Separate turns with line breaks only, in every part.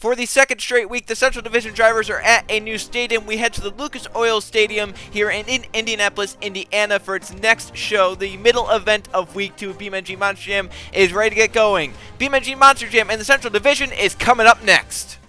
For the second straight week, the Central Division drivers are at a new stadium. We head to the Lucas Oil Stadium here in Indianapolis, Indiana for its next show. The middle event of week 2 of BeamNG Monster Jam is ready to get going. BeamNG Monster Jam in the Central Division is coming up next.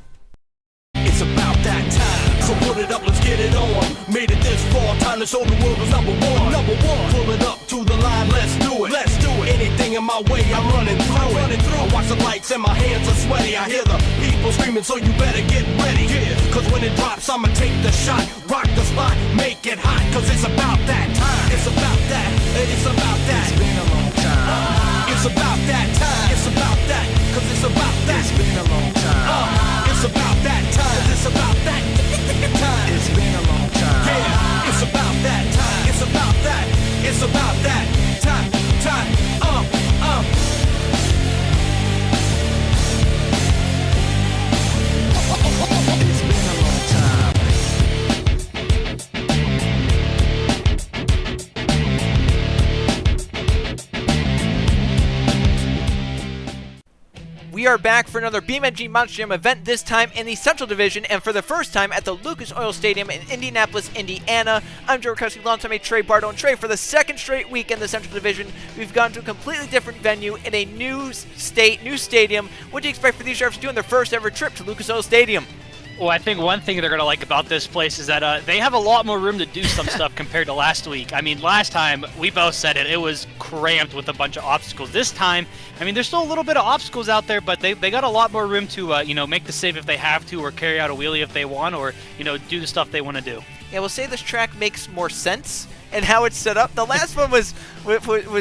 It's about that time, so put it up, let's get it on. Made it this far, time to show the world who's number one. Number one, pull it up to the line, let's do it. Let's do it. Anything in my way, I'm running through it. I watch the lights and my hands are sweaty. I hear the people screaming, so you better get ready. Yeah, cause when it drops, I'ma take the shot, rock the spot, make it hot. Cause it's about that time. It's about that. It's about that. It's been a long time. It's about that time. It's about that. Cause it's about that. It's been a long time. It's about that time. It's about that time. It's been a long time. Yeah, it's about that time. It's about that. It's about that time. It's been a long time.
We are back for another BeamNG Monster Jam event, this time in the Central Division, and for the first time at the Lucas Oil Stadium in Indianapolis, Indiana. I'm Joe Rukowski, longtime mate Trey Bardo, and Trey, for the second straight week in the Central Division, we've gone to a completely different venue in a new state, new stadium. What do you expect for these drivers to do on their first ever trip to Lucas Oil Stadium?
Well, I think one thing they're going to like about this place is that they have a lot more room to do some stuff compared to last week. I mean, last time, we both said it was cramped with a bunch of obstacles. This time, I mean, there's still a little bit of obstacles out there, but they got a lot more room to, make the save if they have to, or carry out a wheelie if they want, or, do the stuff they want to do.
Yeah, we'll say this track makes more sense and how it's set up. The last one was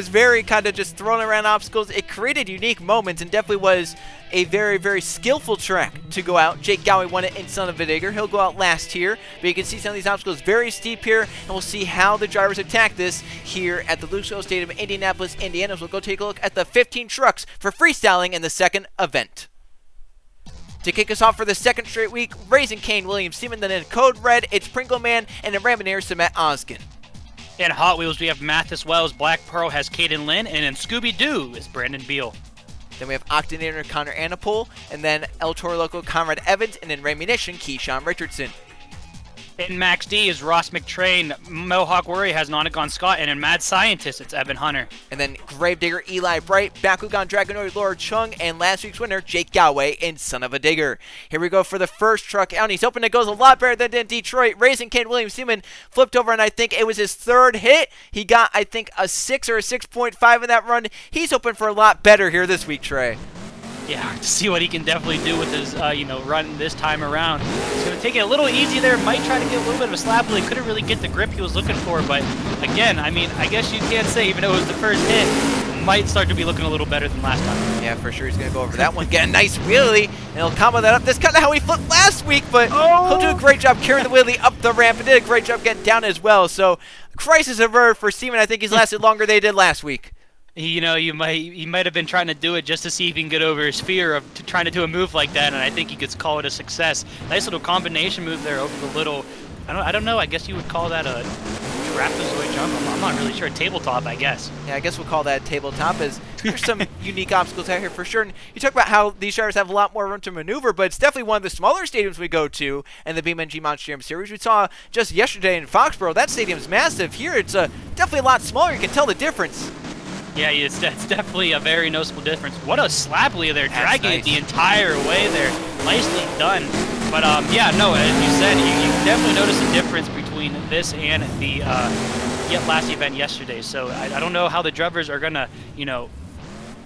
very kind of just throwing around obstacles. It created unique moments and definitely was a very, very skillful track to go out. Jake Gowie won it in Son of a Digger. He'll go out last here, but you can see some of these obstacles very steep here, and we'll see how the drivers attack this here at the Lucas Oil Stadium in Indianapolis, Indiana. So we'll go take a look at the 15 trucks for freestyling in the second event. To kick us off for the second straight week, Raising Kane, William Seaman, then in Code Red, it's Pringle Man, and in Raminator, Samet Oskin.
In Hot Wheels, we have Mathis Wells, Black Pearl has Caden Lynn, and in Scooby-Doo is Brandon Beal.
Then we have Octonator, Connor Anapol, and then Toro Loco, Conrad Evans, and in Ramunition, Keyshawn Richardson.
In Max D is Ross McTrain, Mohawk Warrior has Nonagon Scott, and in Mad Scientist, it's Evan Hunter.
And then Gravedigger, Eli Bright, Bakugan Dragonoid, Laura Chung, and last week's winner, Jake Gowie in Son of a Digger. Here we go for the first truck out, and he's hoping it goes a lot better than in Detroit. Raising Kane, William Seaman flipped over, and I think it was his third hit. He got, I think, a 6 or a 6.5 in that run. He's hoping for a lot better here this week, Trey.
Yeah, to see what he can definitely do with his, run this time around. He's going to take it a little easy there, might try to get a little bit of a slap, but he couldn't really get the grip he was looking for. But again, I mean, I guess you can say, even though it was the first hit, might start to be looking a little better than last time.
Yeah, for sure. He's going to go over that one, get a nice wheelie, and he'll combo that up. That's kind of how he flipped last week, but he'll do a great job carrying the wheelie up the ramp, and did a great job getting down as well. So, crisis averted for Seaman. I think he's lasted longer than he did last week.
He might have been trying to do it just to see if he can get over his fear of trying to do a move like that, and I think he could call it a success. Nice little combination move there over the little, I don't know, I guess you would call that a trapezoid jump. I'm not really sure. Tabletop, I guess.
Yeah, I guess we'll call that tabletop, as there's some unique obstacles out here for sure. And you talk about how these drivers have a lot more room to maneuver, but it's definitely one of the smaller stadiums we go to in the BeamNG Monster Jam series. We saw just yesterday in Foxborough, that stadium's massive. Here, it's definitely a lot smaller. You can tell the difference.
Yeah, it's definitely a very noticeable difference. What a slaply there,
That's
dragging
nice.
it the entire way there. Nicely done. But yeah, no, as you said, you definitely notice a difference between this and the last event yesterday. So I don't know how the drivers are gonna,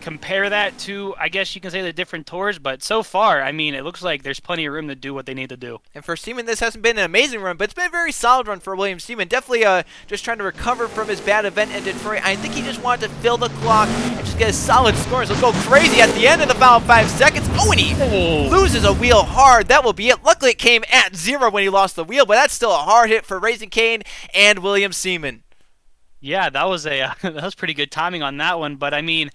compare that to, I guess you can say, the different tours, but so far, I mean, it looks like there's plenty of room to do what they need to do.
And for Seaman, this hasn't been an amazing run, but it's been a very solid run for William Seaman. Definitely just trying to recover from his bad event in Detroit. I think he just wanted to fill the clock and just get a solid score. So he'll go crazy at the end of the final 5 seconds. Oh, and he loses a wheel hard. That will be it. Luckily, it came at 0 when he lost the wheel, but that's still a hard hit for Raising Kane and William Seaman.
Yeah, that was that was pretty good timing on that one, but I mean,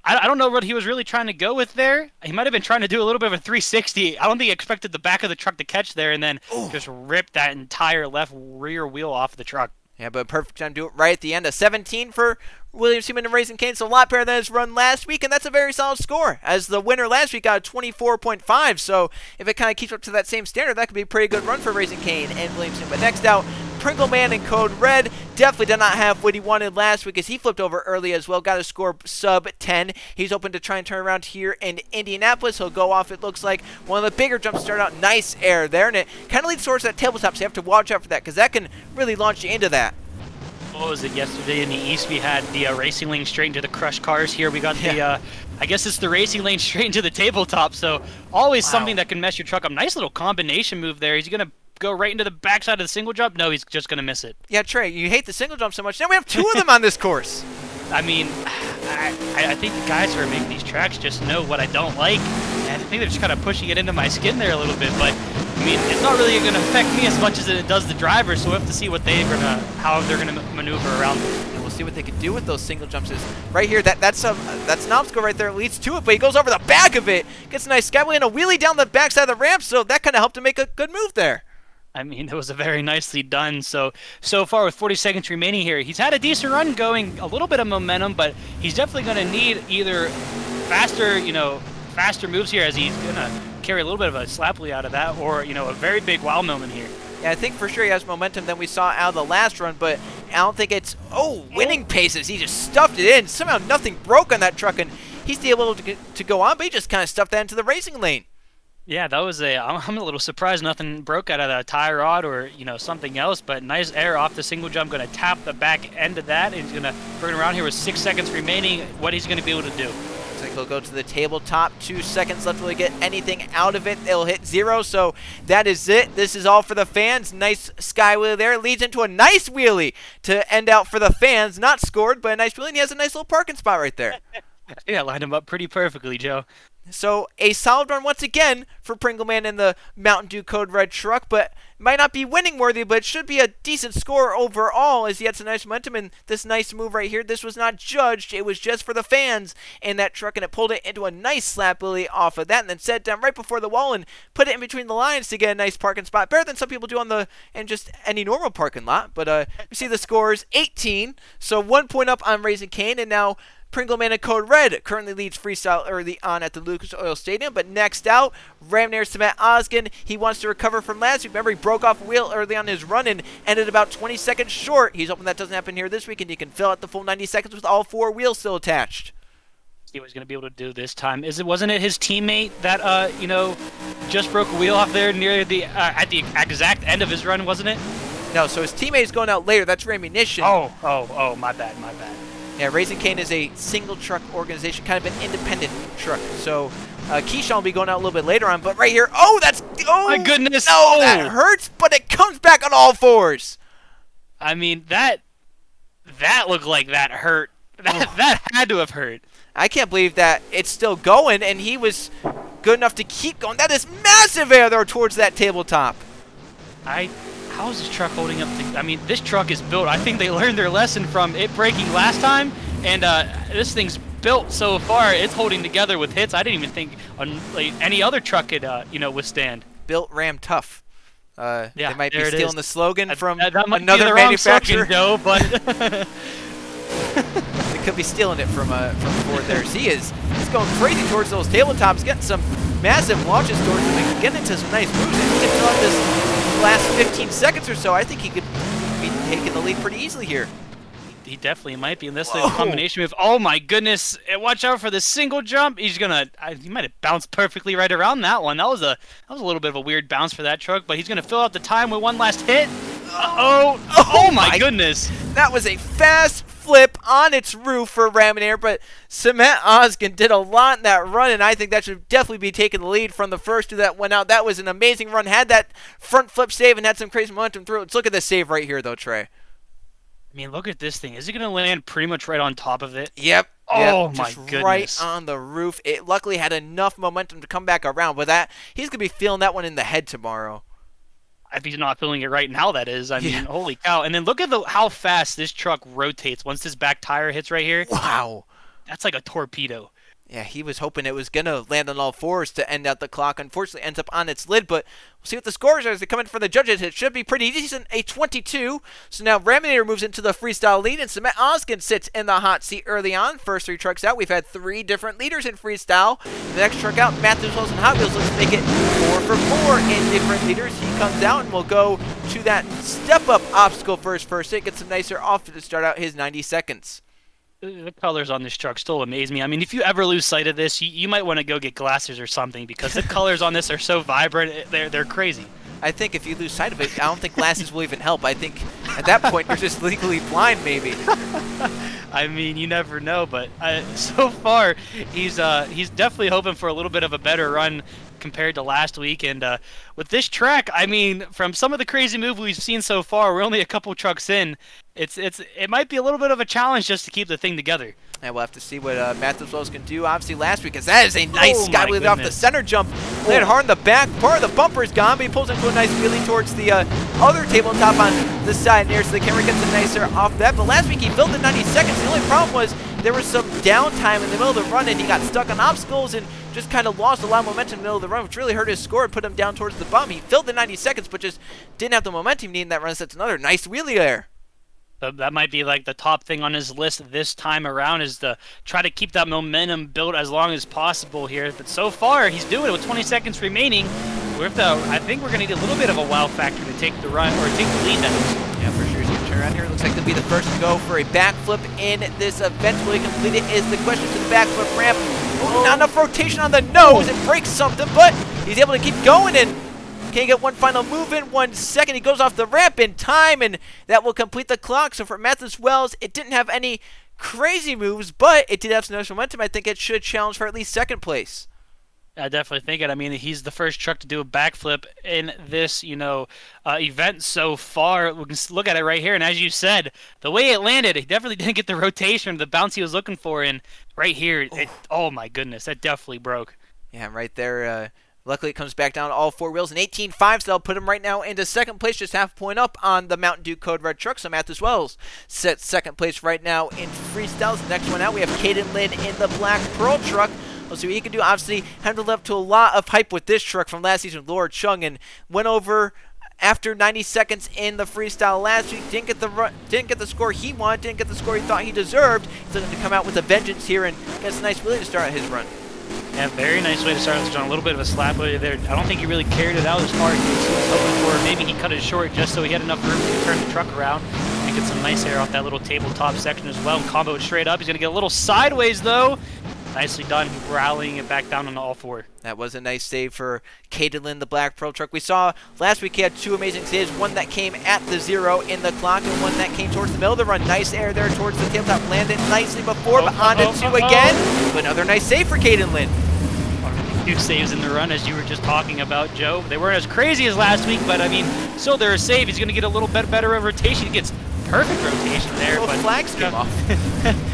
I don't know what he was really trying to go with there. He might have been trying to do a little bit of a 360. I don't think he expected the back of the truck to catch there and then just rip that entire left rear wheel off the truck.
Yeah, but perfect time to do it right at the end. A 17 for William Seaman and Raising Cane, so a lot better than his run last week, and that's a very solid score, as the winner last week got a 24.5, so if it kind of keeps up to that same standard, that could be a pretty good run for Raising Cane and William Seaman. But next out, Pringle Man and Code Red definitely did not have what he wanted last week, as he flipped over early as well, got a score sub 10. He's open to try and turn around here in Indianapolis. He'll go off, it looks like, one of the bigger jumps start out. Nice air there, and it kind of leads towards that tabletop, so you have to watch out for that, because that can really launch you into that.
What was it, yesterday in the East we had the racing lane straight into the crushed cars. Here we got the, I guess it's the racing lane straight into the tabletop, so always something that can mess your truck up. Nice little combination move there. He's going to go right into the backside of the single jump? No, he's just going to miss it.
Yeah, Trey, you hate the single jump so much. Now we have 2 of them on this course.
I mean, I think the guys who are making these tracks just know what I don't like, and I think they're just kind of pushing it into my skin there a little bit, but I mean, it's not really going to affect me as much as it does the driver, so we'll have to see what how they're going to maneuver around it.
And we'll see what they can do with those single jumps. Right here, that's an obstacle right there. It leads to it, but he goes over the back of it, gets a nice skyway and a wheelie down the backside of the ramp, so that kind of helped him make a good move there.
I mean, it was a very nicely done. So far with 40 seconds remaining here, he's had a decent run going, a little bit of momentum, but he's definitely going to need either faster moves here, as he's going to carry a little bit of a slaply out of that, or, a very big wow moment here.
Yeah, I think for sure he has momentum than we saw out of the last run, but I don't think it's, winning paces. He just stuffed it in. Somehow nothing broke on that truck, and he's able to go on, but he just kind of stuffed that into the racing lane.
Yeah, that was I'm a little surprised nothing broke out of that tie rod or, something else, but nice air off the single jump. Going to tap the back end of that, and he's going to bring it around here with 6 seconds remaining. What he's going to be able to do.
Looks like he'll go to the tabletop. 2 seconds left to really get anything out of it. It'll hit 0, so that is it. This is all for the fans. Nice sky wheelie there. Leads into a nice wheelie to end out for the fans. Not scored, but a nice wheelie, and he has a nice little parking spot right there.
Yeah, lined him up pretty perfectly, Joe.
So a solid run once again for Pringleman in the Mountain Dew Code Red truck, but might not be winning worthy, but it should be a decent score overall, as he had some nice momentum in this nice move right here. This was not judged, it was just for the fans in that truck, and it pulled it into a nice slap wheelie off of that, and then set it down right before the wall and put it in between the lines to get a nice parking spot. Better than some people do in just any normal parking lot, but you see the scores 18, so 1 point up on Raising Cane, and now Pringleman and Code Red currently leads freestyle early on at the Lucas Oil Stadium, but next out, Raminator Cement Osgood. He wants to recover from last week. Remember, he broke off a wheel early on his run and ended about 20 seconds short. He's hoping that doesn't happen here this week, and he can fill out the full 90 seconds with all 4 wheels still attached.
See what he's going to be able to do this time. Wasn't it his teammate that, just broke a wheel off there near the at the exact end of his run, wasn't it?
No, so his teammate is going out later. That's Ramunition.
Oh, my bad.
Yeah, Raising Cane is a single truck organization, kind of an independent truck. So Keyshawn will be going out a little bit later on, but right here,
my goodness!
No, that hurts, but it comes back on all 4s.
I mean, that looked like that hurt. That had to have hurt.
I can't believe that it's still going, and he was good enough to keep going. That is massive air there towards that tabletop.
How is this truck holding up? I mean, this truck is built. I think they learned their lesson from it breaking last time, and this thing's built so far. It's holding together with hits. I didn't even think any other truck could, witstand.
Built Ram Tough.
Yeah,
they might be stealing the slogan from
that might
another
be the
manufacturer.
Wrong slogan, Joe, but
they could be stealing it from Ford there. He's going crazy towards those tabletops, getting some massive launches towards them, and getting into some nice moves. And he gets on this last 15 seconds or so. I think he could be taking the lead pretty easily here.
He definitely might be in this little combination move. Oh my goodness! And watch out for the single jump. He might have bounced perfectly right around that one. That was a little bit of a weird bounce for that truck, but he's gonna fill out the time with one last hit. Oh my goodness!
That was a fast flip on its roof for Raminator, but Cement Osgood did a lot in that run, and I think that should definitely be taking the lead from the first 2 that went out. That was an amazing run. Had that front flip save and had some crazy momentum through it. Let's look at this save right here, though, Trey.
I mean, look at this thing. Is it going to land pretty much right on top of it?
Yep.
Oh,
my
goodness.
Right on the roof. It luckily had enough momentum to come back around, but he's going to be feeling that one in the head tomorrow.
If he's not feeling it right now, that is. I mean, holy cow. And then look at how fast this truck rotates once this back tire hits right here.
Wow.
That's like a torpedo.
Yeah, he was hoping it was going to land on all fours to end out the clock. Unfortunately, ends up on its lid, but we'll see what the scores are as they come in for the judges. It should be pretty decent, a 22. So now Raminator moves into the freestyle lead, and Samet Oskin sits in the hot seat early on. First 3 trucks out, we've had 3 different leaders in freestyle. The next truck out, Matthews Wilson Hot Wheels looks to make it 4 for 4 in different leaders. He comes out and will go to that step-up obstacle first hit, get some nicer off to start out his 90 seconds.
The colors on this truck still amaze me. I mean, if you ever lose sight of this, you might want to go get glasses or something because the colors on this are so vibrant. They're crazy.
I think if you lose sight of it, I don't think glasses will even help. I think at that point you're just legally blind, maybe.
I mean, you never know, but so far he's definitely hoping for a little bit of a better run compared to last week. And with this track, I mean, from some of the crazy moves we've seen so far, we're only a couple trucks in. It might be a little bit of a challenge just to keep the thing together.
And we'll have to see what Matthews Wells can do, obviously, last week, because that is a nice skywheel off the center jump. Landed hard in the back. Part of the bumper is gone, but he pulls into a nice wheelie towards the other tabletop on the side near, so the camera gets a nicer off that. But last week he filled in 90 seconds. The only problem was there was some downtime in the middle of the run, and he got stuck on obstacles and just kind of lost a lot of momentum in the middle of the run, which really hurt his score and put him down towards the bottom. He filled the 90 seconds, but just didn't have the momentum needed in that run, so that's another nice wheelie there.
So that might be like the top thing on his list this time around is to try to keep that momentum built as long as possible here. But so far, he's doing it with 20 seconds remaining. I think we're going to need a little bit of a wow factor to take the run, or take the lead.
Yeah, for sure. He's going to turn around here. Looks like he'll be the first to go for a backflip in this event. Will he complete it is the question to the backflip ramp. Ooh, not enough rotation on the nose. It breaks something, but he's able to keep going and can't get one final move in 1 second. He goes off the ramp in time, and that will complete the clock. So for Matthews Wells, it didn't have any crazy moves, but it did have some nice momentum. I think it should challenge for at least second place.
I definitely think it. I mean, he's the first truck to do a backflip in this, event so far. We can look at it right here, and as you said, the way it landed, he definitely didn't get the rotation, the bounce he was looking for. And right here, oh my goodness, that definitely broke.
Yeah, right there. Luckily, it comes back down to all 4 wheels. An 18.5, so that'll put him right now into second place, just half a point up on the Mountain Dew Code Red truck. So Matthews Wells sets second place right now in freestyles. The next one out, we have Caden Lin in the Black Pearl truck. We'll see what he can do. Obviously, handled up to a lot of hype with this truck from last season with Laura Chung, and went over after 90 seconds in the freestyle last week. Didn't get the score he wanted, didn't get the score he thought he deserved. He's looking to come out with a vengeance here and gets a nice wheelie to start out his run.
Yeah, very nice way to start this, John. A little bit of a slap there. I don't think he really carried it out as far as he was hoping for. Maybe he cut it short just so he had enough room to turn the truck around and get some nice air off that little tabletop section as well. And combo it straight up. He's going to get a little sideways, though. Nicely done, rallying it back down on all 4.
That was a nice save for Caden Lin, the Black Pearl truck. We saw last week he had 2 amazing saves, one that came at the 0 in the clock and one that came towards the middle of the run. Nice air there towards the tabletop. Landed nicely before, but onto 2 again. But another nice save for Caden Lin.
2 saves in the run, as you were just talking about, Joe. They weren't as crazy as last week, but I mean, still they're a save. He's going to get a little bit better of rotation. He gets perfect rotation there.
But flags came off.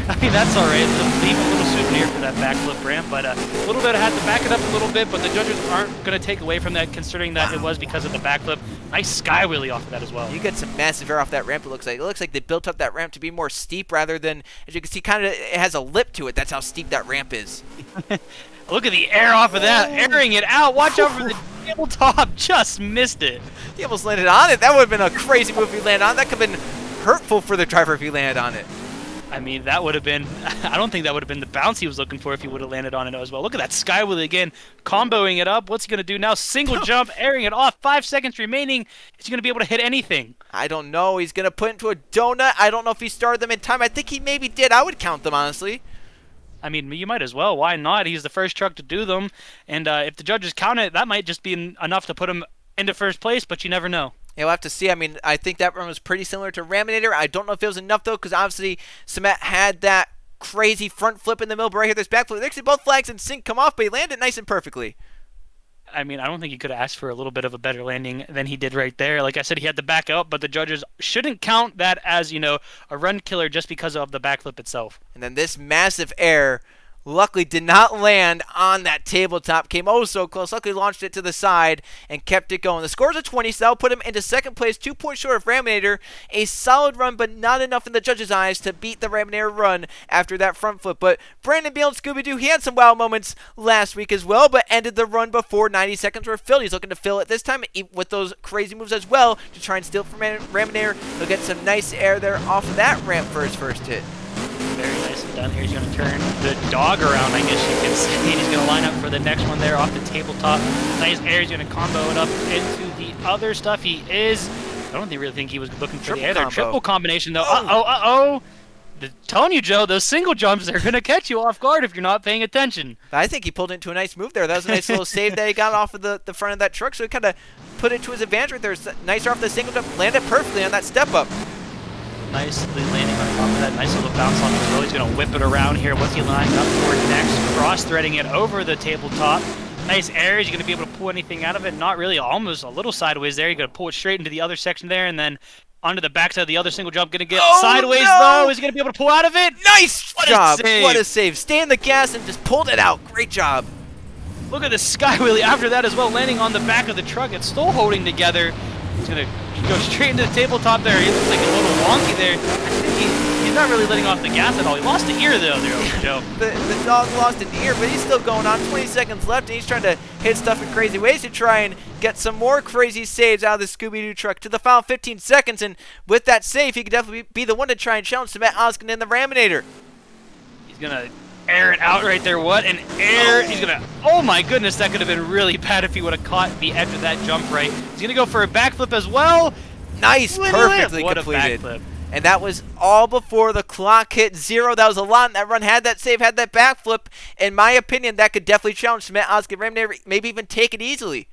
I mean, that's all right. Leave a little souvenir for that backflip ramp, but a little bit, I had to back it up a little bit, but the judges aren't going to take away from that, considering that it was because of the backflip. Nice sky wheelie off of that as well.
You get some massive air off that ramp, it looks like. It looks like they built up that ramp to be more steep rather than, as you can see, kind of it has a lip to it. That's how steep that ramp is.
Look at the air off of that, airing it out. Watch out for the tabletop. Just missed it.
He almost landed on it. That would have been a crazy move if he landed on it. That could have been hurtful for the driver if he landed on it.
I mean, that would have been, I don't think that would have been the bounce he was looking for if he would have landed on it as well. Look at that sky wheel again, comboing it up. What's he going to do now? Single jump, airing it off. 5 seconds remaining. Is he going to be able to hit anything?
I don't know. He's going to put it into a donut. I don't know if he started them in time. I think he maybe did. I would count them, honestly.
I mean, you might as well. Why not? He's the first truck to do them. And if the judges count it, that might just be enough to put him into first place, but you never know.
Yeah, we'll have to see. I mean, I think that run was pretty similar to Raminator. I don't know if it was enough, though, because obviously Samet had that crazy front flip in the middle, but right here, there's back flip. Actually, both flags in sync come off, but he landed nice and perfectly.
I mean, I don't think he could have asked for a little bit of a better landing than he did right there. Like I said, he had to back up, but the judges shouldn't count that as, a run killer just because of the backflip itself.
And then this massive air luckily did not land on that tabletop. Came oh so close. Luckily launched it to the side and kept it going. The score's a 20, so that'll put him into second place, 2 points short of Raminator. A solid run, but not enough in the judges' eyes to beat the Raminator run after that front flip. But Brandon Beal and Scooby-Doo, he had some wow moments last week as well, but ended the run before 90 seconds were filled. He's looking to fill it this time with those crazy moves as well to try and steal from Raminator. He'll get some nice air there off of that ramp for his first hit.
Very nicely done here. He's going to turn the dog around, I guess you can say. He's going to line up for the next one there off the tabletop. Nice air. He's going to combo it up into the other stuff. He is. I don't really think he was looking for the air there. Triple combination, though. Uh-oh. Telling you, Joe, those single jumps are going to catch you off guard if you're not paying attention.
I think he pulled into a nice move there. That was a nice little save that he got off of the front of that truck. So he kind of put it to his advantage right there. Nice off the single jump. Landed perfectly on that step up.
Nicely landing on top of that. Nice little bounce on as well. He's going to whip it around here. What's he lining up for next? Cross-threading it over the tabletop. Nice air. Is he going to be able to pull anything out of it? Not really. Almost a little sideways there. He's going to pull it straight into the other section there, and then onto the backside of the other single jump. Going to get sideways, though. Is he going to be able to pull out of it?
Nice job. What a save. Stay in the gas and just pulled it out. Great job.
Look at the sky wheelie after that as well, landing on the back of the truck. It's still holding together. He's going to go straight into the tabletop there. He looks like a little wonky there. He's not really letting off the gas at all. He lost an ear, though, there, Joe.
The dog lost an ear, but he's still going on. 20 seconds left, and he's trying to hit stuff in crazy ways to try and get some more crazy saves out of the Scooby-Doo truck to the final 15 seconds. And with that save, he could definitely be the one to try and challenge Matt Oskin in the Raminator.
He's going to air it out right there. What an air. He's going to, oh my goodness, that could have been really bad if he would have caught the edge of that jump right. He's going to go for a backflip as well.
Nice, perfectly completed. And that was all before the clock hit 0. That was a lot in that run. Had that save, had that backflip. In my opinion, that could definitely challenge Matt Oskin, Raminator, maybe even take it easily.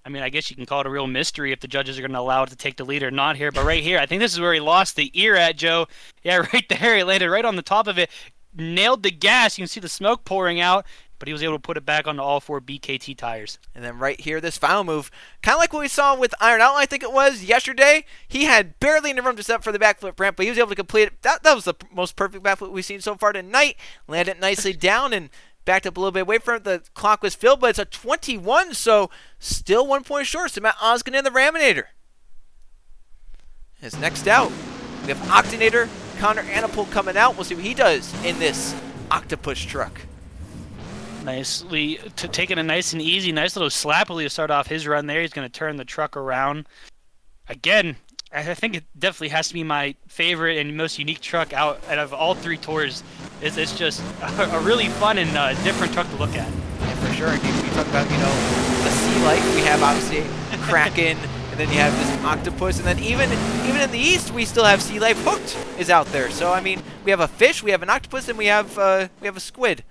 I mean, I guess you can call it a real mystery if the judges are going to allow it to take the lead or not here. But right here, I think this is where he lost the ear at, Joe. Yeah, right there. He landed right on the top of it. Nailed the gas. You can see the smoke pouring out, but he was able to put it back onto all 4 BKT tires.
And then right here, this final move, kind of like what we saw with Iron Outlaw, I think it was, yesterday. He had barely enough room to step for the backflip ramp, but he was able to complete it. That was the most perfect backflip we've seen so far tonight. Landed it nicely down and backed up a little bit away from it. The clock was filled, but it's a 21, so still 1 point short. So Matt Oskin in the Raminator. His next out, we have Octonator, Connor Anapol coming out. We'll see what he does in this octopus truck.
Nicely taking a nice and easy, nice little slappily to start off his run there. He's going to turn the truck around. Again, I think it definitely has to be my favorite and most unique truck out of all 3 tours. It's just a really fun and different truck to look at.
Yeah, for sure. And you talk about, the sea life. We have obviously Kraken, and then you have this octopus, and then even in the east we still have sea life. Hooked is out there. So I mean, we have a fish, we have an octopus, and we have a squid.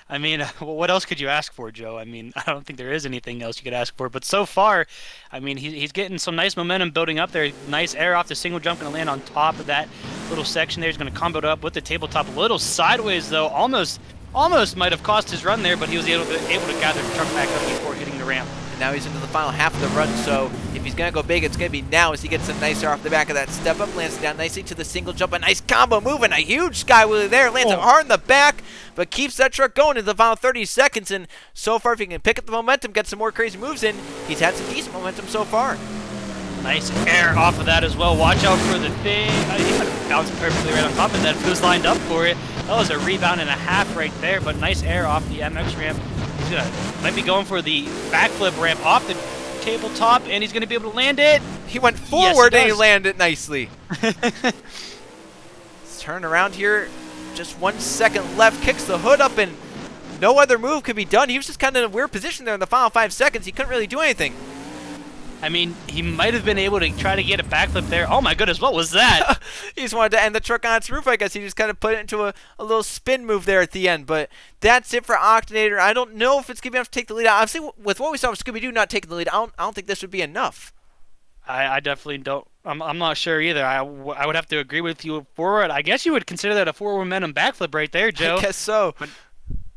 I mean, what else could you ask for, Joe? I mean, I don't think there is anything else you could ask for. But so far, I mean, he's getting some nice momentum building up there. Nice air off the single jump, going to land on top of that little section there. He's going to combo it up with the tabletop. A little sideways, though. Almost might have cost his run there, but he was able to gather the truck back up before hitting the ramp.
Now he's into the final half of the run, so if he's going to go big, it's going to be now as he gets some nice air off the back of that step up, lands it down nicely to the single jump, a nice combo move, and a huge sky wheelie there, lands it hard in the back, but keeps that truck going into the final 30 seconds, and so far, if he can pick up the momentum, get some more crazy moves in, he's had some decent momentum so far.
Nice air off of that as well. Watch out for the thing. He might have bounced perfectly right on top of that if he was lined up for it. That was a rebound and a half right there, but nice air off the MX ramp. Might be going for the backflip ramp off the tabletop, and he's going to be able to land it.
He went forward and he landed nicely. Let's turn around here. Just 1 second left. Kicks the hood up, and no other move could be done. He was just kind of in a weird position there in the final 5 seconds. He couldn't really do anything.
I mean, he might have been able to try to get a backflip there. Oh my goodness, what was that?
He just wanted to end the truck on its roof, I guess. He just kind of put it into a little spin move there at the end. But that's it for Octonator. I don't know if it's going to be enough to take the lead. Obviously, with what we saw with Scooby-Doo not taking the lead, I don't think this would be enough.
I definitely don't. I'm not sure either. I would have to agree with you forward. I guess you would consider that a forward momentum backflip right there, Joe.
I guess so.
But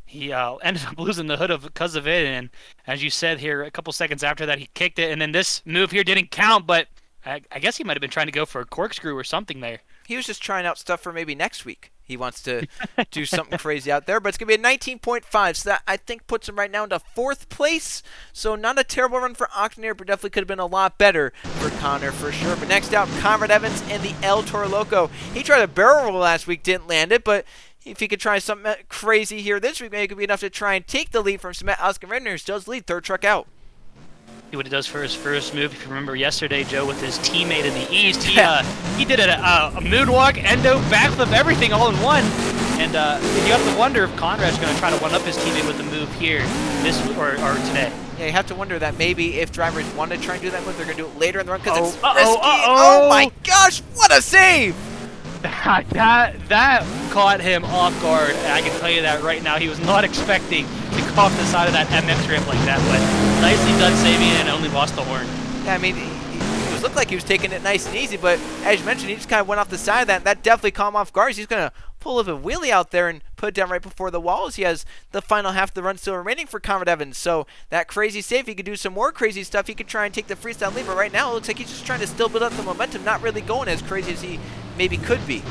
he ended up losing the hood because of it, and as you said here, a couple seconds after that, he kicked it, and then this move here didn't count, but I guess he might have been trying to go for a corkscrew or something there.
He was just trying out stuff for maybe next week. He wants to do something crazy out there, but it's going to be a 19.5, so that I think puts him right now into 4th place. So not a terrible run for Octonator, but definitely could have been a lot better for Connor for sure. But next out, Conrad Evans and the El Toro Loco. He tried a barrel roll last week, didn't land it, but if he could try something crazy here this week, maybe it could be enough to try and take the lead from Smet Oscar Redner, who still has the lead, 3rd truck out.
See what he does for his first move. If you remember yesterday, Joe, with his teammate in the East, he did a moonwalk, endo, backflip, everything all in one. And you have to wonder if Conrad's going to try to one-up his teammate with the move here this or today. Yeah,
you have to wonder that maybe if drivers want to try and do that move, they're going to do it later in the run because it's risky. Oh my gosh, what a save!
That caught him off guard. I can tell you that right now. He was not expecting to go off the side of that MX ramp like that, but nicely done saving it and only lost the horn.
Yeah, I mean, it looked like he was taking it nice and easy, but as you mentioned, he just kind of went off the side of that, and that definitely caught him off guard. He's going to pull up a wheelie out there and put it down right before the walls. He has the final half of the run still remaining for Conrad Evans, so that crazy save, he could do some more crazy stuff. He could try and take the freestyle lead, but right now it looks like he's just trying to still build up the momentum, not really going as crazy as he maybe could be.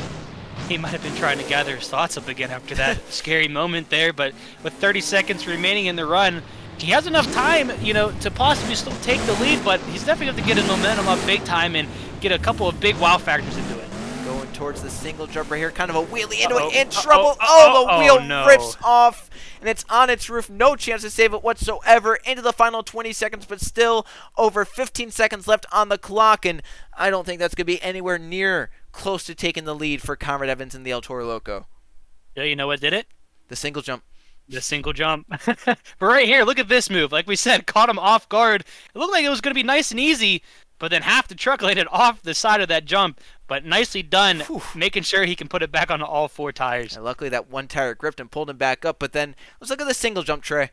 He might have been trying to gather his thoughts up again after that scary moment there, but with 30 seconds remaining in the run, he has enough time, to possibly still take the lead, but he's definitely going to get his momentum up big time and get a couple of big wow factors into it.
Going towards the single jump right here, kind of a wheelie into it, in trouble. The wheel rips off, and it's on its roof. No chance to save it whatsoever. Into the final 20 seconds, but still over 15 seconds left on the clock, and I don't think that's going to be anywhere near close to taking the lead for Conrad Evans and the El Toro Loco.
Yeah, you know what did it?
The single jump.
The single jump. But right here, look at this move. Like we said, caught him off guard. It looked like it was going to be nice and easy, but then half the truck landed off the side of that jump. But nicely done, making sure he can put it back on all 4 tires.
And luckily that one tire gripped and pulled him back up, but then let's look at the single jump, Trey.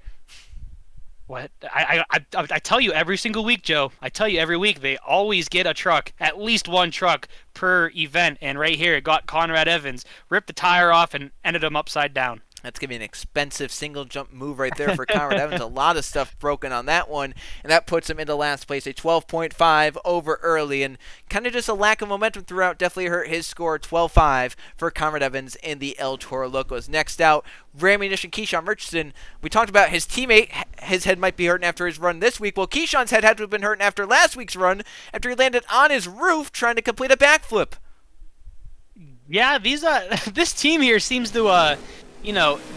What? I tell you every single week, Joe. I tell you every week, they always get a truck, at least one truck per event. And right here, it got Conrad Evans, ripped the tire off, and ended him upside down.
That's going to be an expensive single jump move right there for Conrad Evans. A lot of stuff broken on that one, and that puts him into last place, a 12.5 over early, and kind of just a lack of momentum throughout definitely hurt his score, 12.5 for Conrad Evans in the El Toro Locos. Next out, Raminator Keyshawn Richardson. We talked about his teammate, his head might be hurting after his run this week. Well, Keyshawn's head had to have been hurting after last week's run, after he landed on his roof trying to complete a backflip.
Yeah, this team here seems to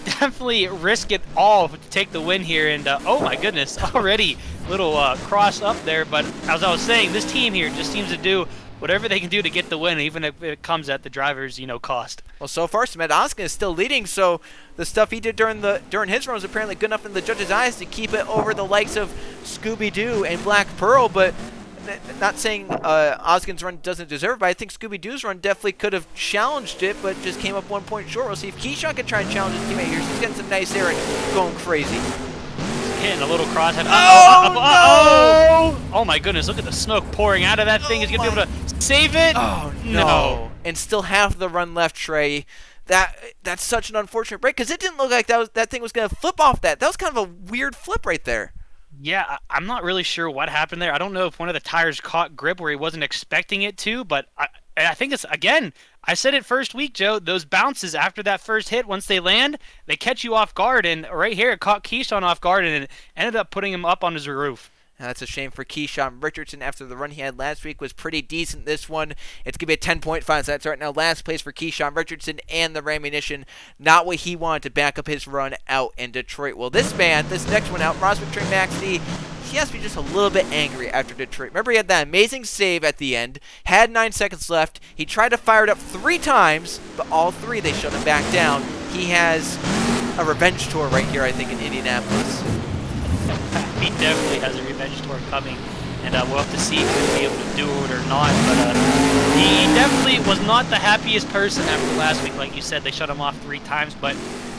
definitely risk it all to take the win here. And oh my goodness, already little cross up there. But as I was saying, this team here just seems to do whatever they can do to get the win, even if it comes at the driver's cost.
Well, so far, Smet Oskin is still leading, so the stuff he did during his run was apparently good enough in the judges' eyes to keep it over the likes of Scooby-Doo and Black Pearl. But not saying Oskin's run doesn't deserve it, but I think Scooby-Doo's run definitely could have challenged it, but just came up 1 point short. We'll see if Keyshawn can try and challenge his teammate here. He's getting some nice air and going crazy.
Hitting a little crosshead. Oh my goodness, look at the smoke pouring out of that thing. He's going to be able to save it.
Oh, no. And still half the run left, Trey. That's such an unfortunate break, because it didn't look like that thing was going to flip off that. That was kind of a weird flip right there.
Yeah, I'm not really sure what happened there. I don't know if one of the tires caught grip where he wasn't expecting it to, but I think it's, again, I said it first week, Joe, those bounces after that first hit, once they land, they catch you off guard, and right here it caught Keyshawn off guard, and it ended up putting him up on his roof.
Now, that's a shame for Keyshawn Richardson after the run he had last week was pretty decent. This one, it's going to be a 10.5, so that's right now last place for Keyshawn Richardson and the Ramunition. Not what he wanted to back up his run out in Detroit. Well, this next one out, Prospect Train Max D, he has to be just a little bit angry after Detroit. Remember, he had that amazing save at the end, had 9 seconds left. He tried to fire it up 3 times, but all 3 they shut him back down. He has a revenge tour right here, I think, in Indianapolis.
He definitely has a revenge tour coming, and we'll have to see if he'll be able to do it or not. But he definitely was not the happiest person after last week. Like you said, they shut him off 3 times, but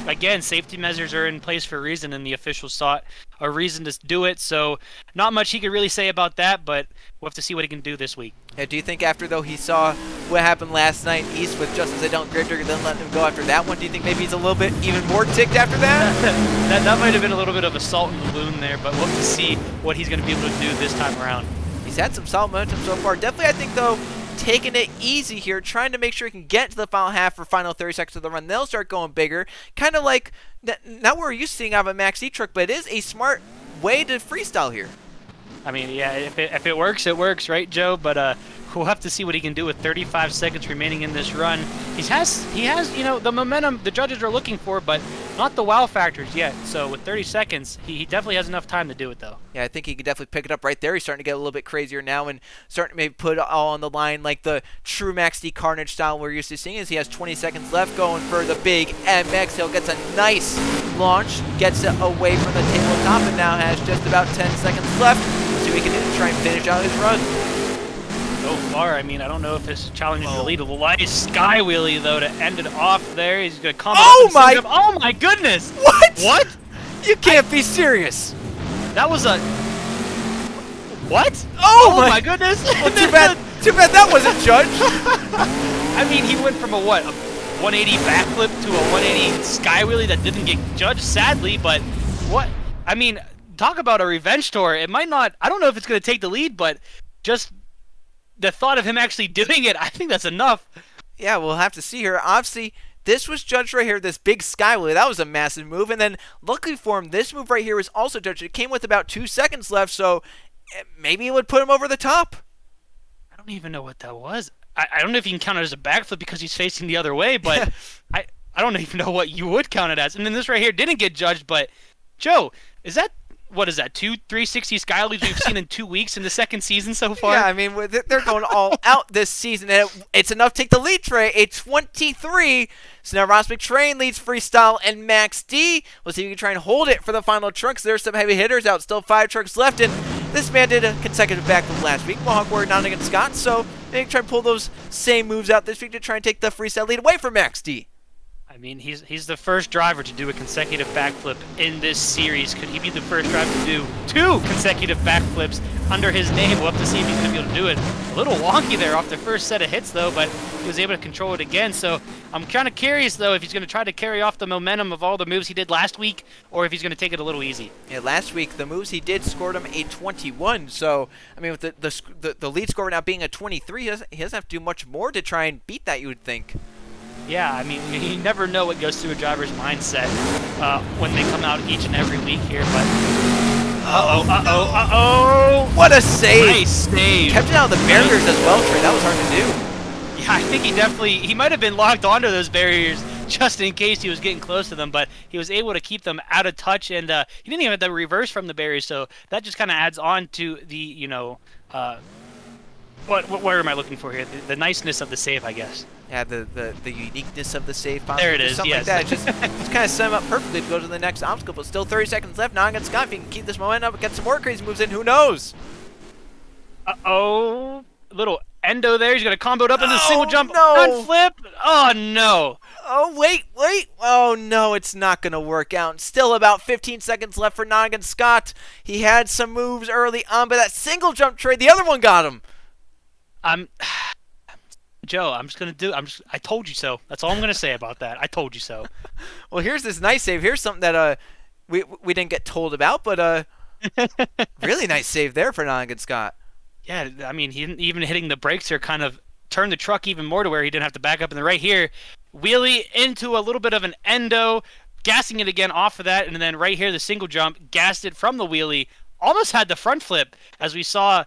again, safety measures are in place for a reason, and the officials sought a reason to do it. So not much he could really say about that, but we'll have to see what he can do this week.
Yeah, do you think after, though, he saw what happened last night East with Justice Adele Gravedigger, then letting him go after that one, do you think maybe he's a little bit even more ticked after that?
that might have been a little bit of a salt in the wound there, but we'll have to see what he's going to be able to do this time around.
He's had some solid momentum so far. Definitely, I think, though, taking it easy here, trying to make sure he can get to the final half or final 30 seconds of the run. They'll start going bigger, kind of like not what we're used to seeing out of a Max D truck, but it is a smart way to freestyle here.
I mean, yeah, if it works, it works, right, Joe? But we'll have to see what he can do with 35 seconds remaining in this run. He has, the momentum the judges are looking for, but not the wow factors yet. So with 30 seconds, he definitely has enough time to do it, though.
Yeah, I think he can definitely pick it up right there. He's starting to get a little bit crazier now and starting to maybe put it all on the line like the true Max D Carnage style we're used to seeing. As he has 20 seconds left, going for the big MX. He'll gets a nice launch, gets it away from the tabletop, and now has just about 10 seconds left. Let's see what he can do to try and finish out his run.
So far, I mean, I don't know if it's challenging the lead. A nice sky wheelie, though, to end it off there. He's going to come
Oh
my goodness!
What?
What?
You can't be serious.
That was a... What?
Oh
my goodness!
Well, too bad that wasn't judged.
I mean, he went from a 180 backflip to a 180 sky wheelie that didn't get judged, sadly, but what? I mean, talk about a revenge tour. It might not... I don't know if it's going to take the lead, but just... the thought of him actually doing it, I think that's enough.
Yeah, we'll have to see here. Obviously, this was judged right here, this big sky wheelie. That was a massive move. And then, luckily for him, this move right here was also judged. It came with about 2 seconds left, so maybe it would put him over the top.
I don't even know what that was. I don't know if you can count it as a backflip because he's facing the other way, but I don't even know what you would count it as. And then this right here didn't get judged, but, Joe, what is that, 2 360 sky wheelies we've seen in 2 weeks in the second season so far?
Yeah, I mean, they're going all out this season, and it's enough to take the lead, Trey. A 23. So now Ross McTrain leads Freestyle and Max D. We'll see if he can try and hold it for the final trucks. There's some heavy hitters out. Still 5 trucks left, and this man did a consecutive backflip last week. Mohawk Warrior not against Scott, so maybe try and pull those same moves out this week to try and take the Freestyle lead away from Max D.
I mean, he's the first driver to do a consecutive backflip in this series. Could he be the first driver to do 2 consecutive backflips under his name? We'll have to see if he's going to be able to do it. A little wonky there off the first set of hits, though, but he was able to control it again. So I'm kind of curious, though, if he's going to try to carry off the momentum of all the moves he did last week, or if he's going to take it a little easy.
Yeah, last week, the moves he did scored him a 21. So, I mean, with the lead score now being a 23, he doesn't have to do much more to try and beat that, you would think.
Yeah, I mean, you never know what goes through a driver's mindset when they come out each and every week here, but... Uh-oh!
What a save!
Nice save!
Kept it out of the barriers as well, Trey. That was hard to do.
Yeah, I think he might have been locked onto those barriers just in case he was getting close to them, but he was able to keep them out of touch, and he didn't even have to reverse from the barriers, so that just kind of adds on to the, what word am I looking for here? The niceness of the save, I guess.
Yeah, the uniqueness of the save.
There it is,
something
yes.
like that. Just kind of set him up perfectly to go to the next obstacle, but still 30 seconds left. Now against Scott, if he can keep this momentum up and get some more crazy moves in, who knows?
Uh-oh. Little endo there. He's going to combo it up into a single jump.
No.
Flip. Oh, no.
Oh, wait. Oh, no, it's not going to work out. Still about 15 seconds left for Noggin Scott. He had some moves early on, but that single jump trade, the other one got him.
Joe, I told you so. That's all I'm going to say about that. I told you so.
Well, here's this nice save. Here's something that we didn't get told about, but really nice save there for Noggin Scott.
Yeah, I mean, even hitting the brakes here kind of turned the truck even more to where he didn't have to back up. And then right here, wheelie into a little bit of an endo, gassing it again off of that. And then right here, the single jump, gassed it from the wheelie. Almost had the front flip, as we saw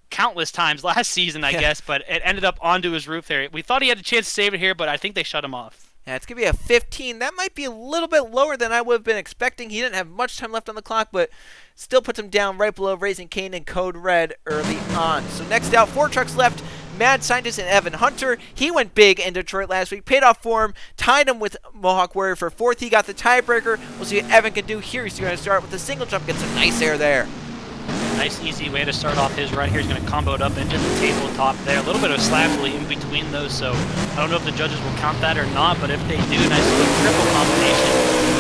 countless times last season, I guess, but it ended up onto his roof there. We thought he had a chance to save it here, but I think they shut him off.
Yeah, it's going to be a 15. That might be a little bit lower than I would have been expecting. He didn't have much time left on the clock, but still puts him down right below Raising Kane and Code Red early on. So next out, 4 trucks left. Mad Scientist and Evan Hunter. He went big in Detroit last week, paid off for him, tied him with Mohawk Warrior for 4th. He got the tiebreaker. We'll see what Evan can do here. He's going to start with a single jump, get some nice air there.
Nice, easy way to start off his run here. He's going to combo it up into the tabletop there. A little bit of slap really in between those, so I don't know if the judges will count that or not, but if they do, nice little triple combination.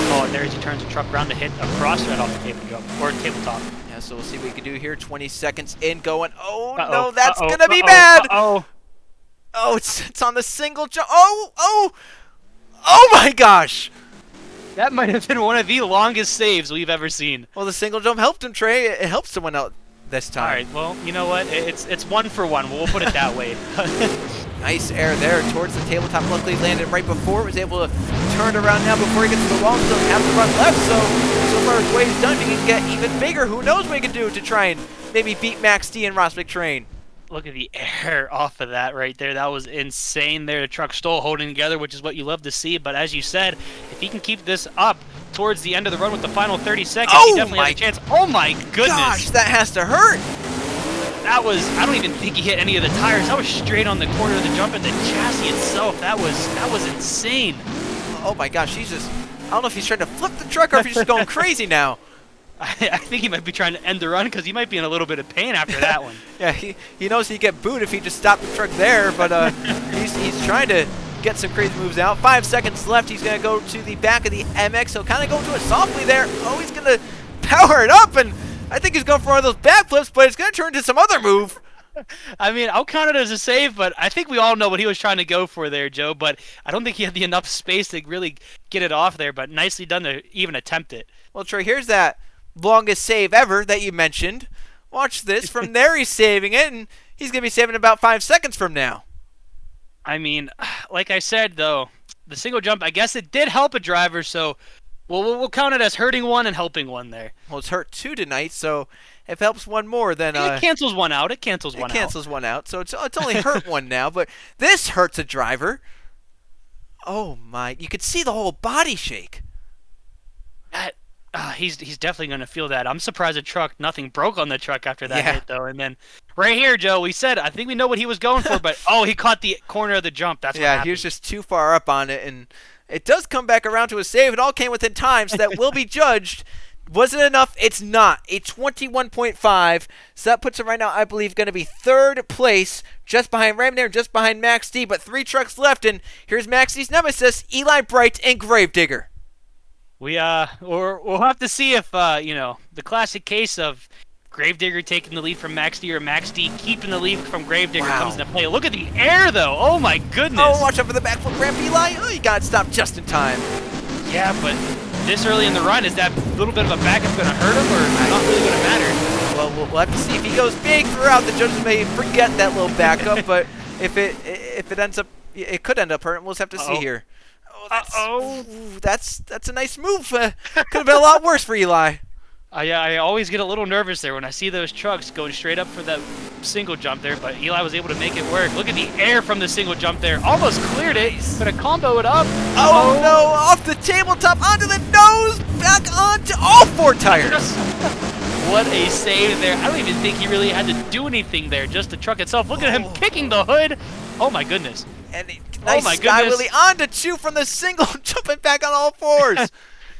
Oh, and there he turns the truck around to hit a cross right off the tabletop.
Yeah, so we'll see what we can do here. 20 seconds in going. Oh, no,
Uh-oh,
that's
uh-oh,
going to be
uh-oh,
bad.
Uh-oh.
Oh, it's on the single jump. Oh my gosh.
That might have been one of the longest saves we've ever seen.
Well, the single jump helped him, Trey. It helped someone out. this time.
All right, well, you know what? It's 1 for 1. We'll put it that way.
Nice air there towards the tabletop. Luckily landed right before. Was able to turn it around now before he gets to the wall. Still have the run left. So far his way is done. If he can get even bigger, who knows what he can do to try and maybe beat Max D and Rosbeck Train.
Look at the air off of that right there. That was insane there. The truck still holding together, which is what you love to see. But as you said, if he can keep this up towards the end of the run with the final 30 seconds, he definitely has a chance. Oh my goodness.
Gosh, that has to hurt.
That was, I don't even think he hit any of the tires. That was straight on the corner of the jump, and the chassis itself, that was insane.
Oh my gosh, he's just, I don't know if he's trying to flip the truck or if he's just going crazy now.
I think he might be trying to end the run because he might be in a little bit of pain after that one.
Yeah, he knows he'd get booed if he just stopped the truck there, but he's trying to get some crazy moves out. 5 seconds left. He's going to go to the back of the MX. He'll kind of go to it softly there. Oh, he's going to power it up, and I think he's going for one of those backflips, but it's going to turn into some other move.
I mean, I'll count it as a save, but I think we all know what he was trying to go for there, Joe, but I don't think he had the enough space to really get it off there, but nicely done to even attempt it.
Well, Troy, here's that longest save ever that you mentioned. Watch this. From there, he's saving it, and he's going to be saving about 5 seconds from now.
I mean, like I said, though, the single jump, I guess it did help a driver, so we'll count it as hurting one and helping one there.
Well, it's hurt 2 tonight, so if it helps one more, then
it cancels one out. It cancels one
out, so it's only hurt one now, but this hurts a driver. Oh, my. You could see the whole body shake.
He's definitely going to feel that. I'm surprised nothing broke on the truck after that hit, though. And then right here, Joe, we said, I think we know what he was going for, but, he caught the corner of the jump. That's what happened.
He was just too far up on it, and it does come back around to a save. It all came within time, so that will be judged. Was it enough? It's not. A 21.5, so that puts him right now, I believe, going to be 3rd place, just behind Raminator, just behind Max D, but 3 trucks left, and here's Max D's nemesis, Eli Bright and Gravedigger.
We'll have to see if the classic case of Gravedigger taking the lead from Max D or Max D keeping the lead from Gravedigger comes into play. Look at the air, though. Oh my goodness.
Oh, watch out for the backflip ramp, Eli. Oh, you got stopped just in time.
Yeah, but this early in the run, is that little bit of a backup going to hurt him, or not really going to matter?
Well, we'll have to see if he goes big throughout. The judges may forget that little backup, but if it ends up, it could end up hurting. We'll just have to see here. That's a nice move. Could have been a lot worse for Eli.
I always get a little nervous there when I see those trucks going straight up for that single jump there, but Eli was able to make it work. Look at the air from the single jump there. Almost cleared it, but a combo it up.
Oh no, off the tabletop, onto the nose, back onto all 4 tires.
What a save there. I don't even think he really had to do anything there, just the truck itself. Look at him kicking the hood. Oh my goodness.
And nice Sky Willy onto 2 from the single, jumping back on all 4s.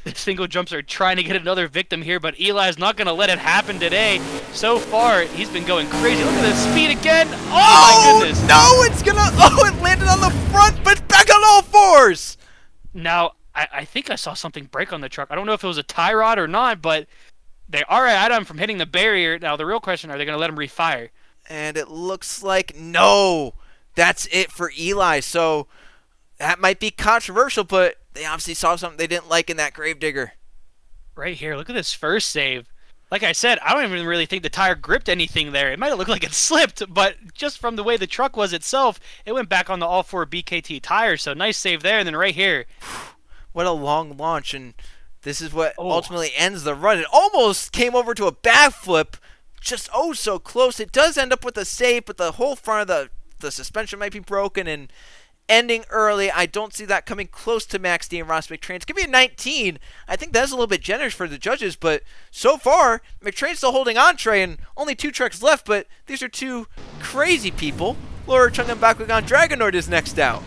The single jumps are trying to get another victim here, but Eli's not going to let it happen today. So far, he's been going crazy. Look at the speed again. Oh my goodness.
No, it landed on the front, but back on all 4s.
Now, I think I saw something break on the truck. I don't know if it was a tie rod or not, but they are at him from hitting the barrier. Now, the real question, are they going to let him refire?
And it looks like no. That's it for Eli. So that might be controversial, but they obviously saw something they didn't like in that Gravedigger.
Right here, look at this first save. Like I said, I don't even really think the tire gripped anything there. It might have looked like it slipped, but just from the way the truck was itself, it went back on the all 4 BKT tires. So nice save there, and then right here.
What a long launch, and this is what ultimately ends the run. It almost came over to a backflip, just so close. It does end up with a save, but the whole front of the suspension might be broken and ending early. I don't see that coming close to Max D and Ross McTrain. It's going to be a 19. I think that's a little bit generous for the judges, but so far, McTrain's still holding on, Trey, and only 2 trucks left, but these are 2 crazy people. Laura Chung and Bakugan Dragonoid is next out.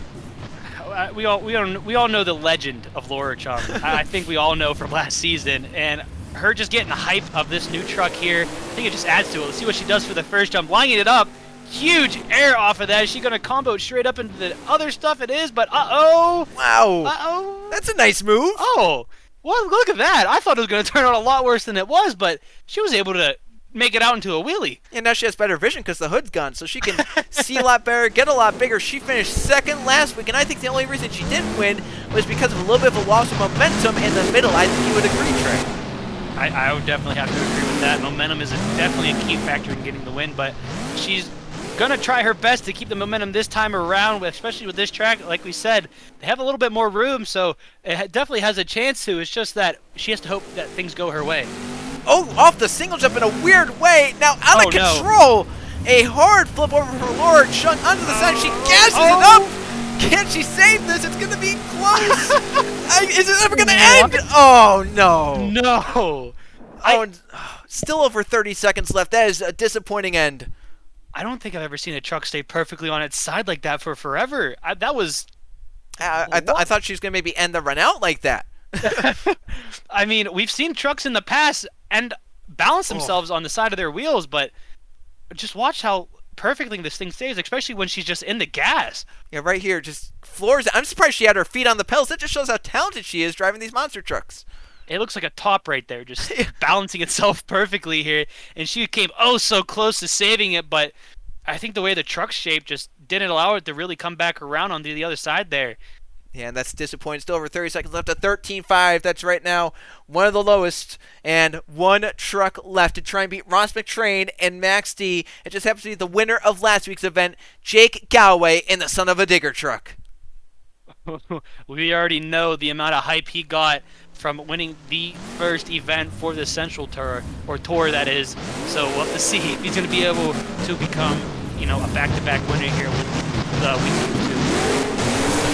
We all know the legend of Laura Chung. I think we all know from last season, and her just getting the hype of this new truck here, I think it just adds to it. Let's see what she does for the first jump. Lining it up. Huge air off of that. Is she going to combo it straight up into the other stuff? It is, but
Wow. That's a nice move.
Oh. Well, look at that. I thought it was going to turn out a lot worse than it was, but she was able to make it out into a wheelie.
And now she has better vision because the hood's gone, so she can see a lot better, get a lot bigger. She finished 2nd last week, and I think the only reason she didn't win was because of a little bit of a loss of momentum in the middle. I think you would agree, Trey.
I would definitely have to agree with that. Momentum is definitely a key factor in getting the win, but she's gonna try her best to keep the momentum this time around, especially with this track. Like we said, they have a little bit more room, so it definitely has a chance to. It's just that she has to hope that things go her way.
Oh, off the single jump in a weird way. Now out of control. No. A hard flip over for Laura, Chung onto the side. She gasses it up. Can she save this? It's going to be close. Is it ever going to end? Oh, no.
No.
Still over 30 seconds left. That is a disappointing end.
I don't think I've ever seen a truck stay perfectly on its side like that for forever. That was...
I thought she was going to maybe end the run out like that.
I mean, we've seen trucks in the past and balance themselves on the side of their wheels, but just watch how perfectly this thing stays, especially when she's just in the gas.
Yeah, right here, just floors. I'm surprised she had her feet on the pedals. That just shows how talented she is driving these monster trucks.
It looks like a top right there, just balancing itself perfectly here. And she came so close to saving it, but I think the way the truck's shaped just didn't allow it to really come back around onto the other side there.
Yeah, and that's disappointing. Still over 30 seconds left at 13.5. That's right now one of the lowest. And one truck left to try and beat Ross McTrain and Max D. It just happens to be the winner of last week's event, Jake Galloway in the son of a digger truck.
We already know the amount of hype he got from winning the first event for the Central Tour, or Tour that is. So we'll have to see if he's going to be able to become, a back-to-back winner here with the week 2.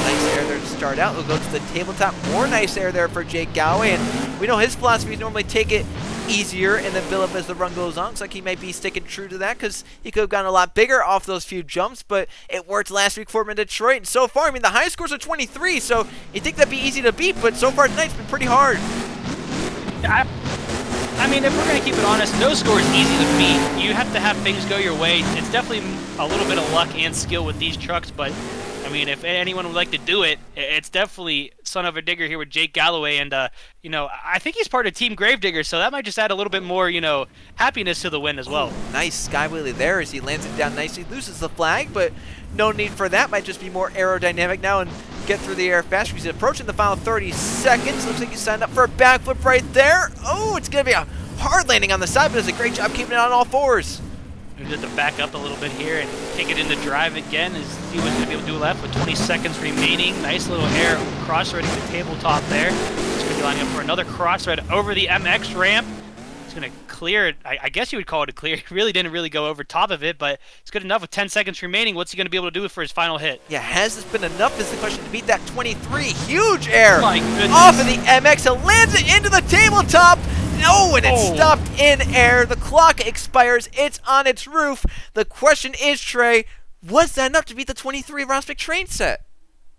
Nice air there to start out. We'll go to the tabletop. More nice air there for Jake Galloway. And we know his philosophy is normally take it easier and then build up as the run goes on. Looks like he might be sticking true to that because he could have gotten a lot bigger off those few jumps, but it worked last week for him in Detroit. And so far, the highest scores are 23, so you'd think that'd be easy to beat, but so far tonight's been pretty hard.
I mean, if we're going to keep it honest, no score is easy to beat. You have to have things go your way. It's definitely a little bit of luck and skill with these trucks, but I mean, if anyone would like to do it, it's definitely son of a digger here with Jake Galloway. And, I think he's part of Team Gravedigger, so that might just add a little bit more, happiness to the win as well.
Nice sky wheelie there as he lands it down nicely. Loses the flag, but no need for that. Might just be more aerodynamic now and get through the air faster. He's approaching the final 30 seconds. Looks like he signed up for a backflip right there. Oh, it's going to be a hard landing on the side, but does a great job keeping it on all fours.
We have to back up a little bit here and take it into drive again as he was going to be able to do left with 20 seconds remaining. Nice little air cross threading the tabletop there. He's going to be lining up for another cross thread over the MX ramp. He's going to clear it. I guess you would call it a clear. He really didn't go over top of it, but it's good enough with 10 seconds remaining. What's he going to be able to do for his final hit?
Yeah, has this been enough is the question to beat that 23. Huge air
My goodness.
Off of the MX and lands it into the tabletop. No, and it's stopped in air. The clock expires. It's on its roof. The question is, Trey, was that enough to beat the 23 Ross McTrain set?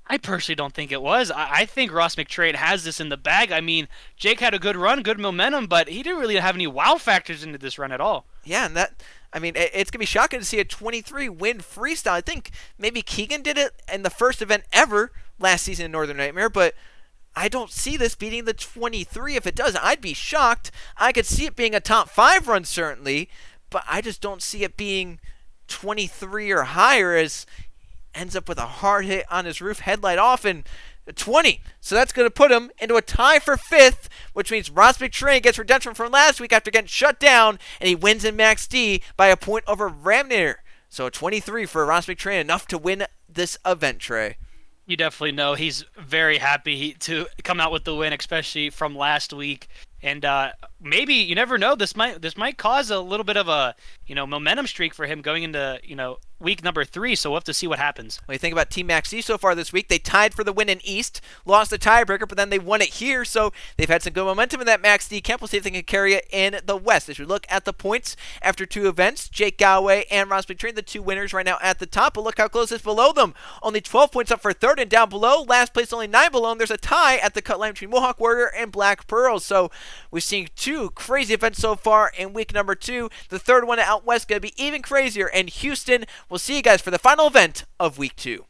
I personally don't think it was. I think Ross McTrain has this in the bag. I mean, Jake had a good run, good momentum, but he didn't really have any wow factors into this run at all.
Yeah, and it's going to be shocking to see a 23 win freestyle. I think maybe Keegan did it in the first event ever last season in Northern Nightmare, but I don't see this beating the 23. If it does, I'd be shocked. I could see it being a top 5 run, certainly, but I just don't see it being 23 or higher as ends up with a hard hit on his roof, headlight off, and 20. So that's going to put him into a tie for 5th, which means Ross McTrain gets redemption from last week after getting shut down, and he wins in Max D by a point over Raminator. So a 23 for Ross McTrain, enough to win this event, Trey.
You definitely know he's very happy to come out with the win, especially from last week. And maybe, you never know, this might cause a little bit of a momentum streak for him going into week number 3. So we'll have to see what happens.
When you think about Team Max D so far this week, they tied for the win in East, lost the tiebreaker, but then they won it here. So they've had some good momentum in that Max D camp. We'll see if they can carry it in the West. As we look at the points after 2 events, Jake Galloway and Ross McTrain, the 2 winners right now at the top. But look how close it's below them. Only 12 points up for 3rd, and down below, last place only 9 below. And there's a tie at the cut line between Mohawk Warrior and Black Pearl. So we've seen 2 crazy events so far in week number 2. The 3rd one out West going to be even crazier in Houston. We'll see you guys for the final event of week 2.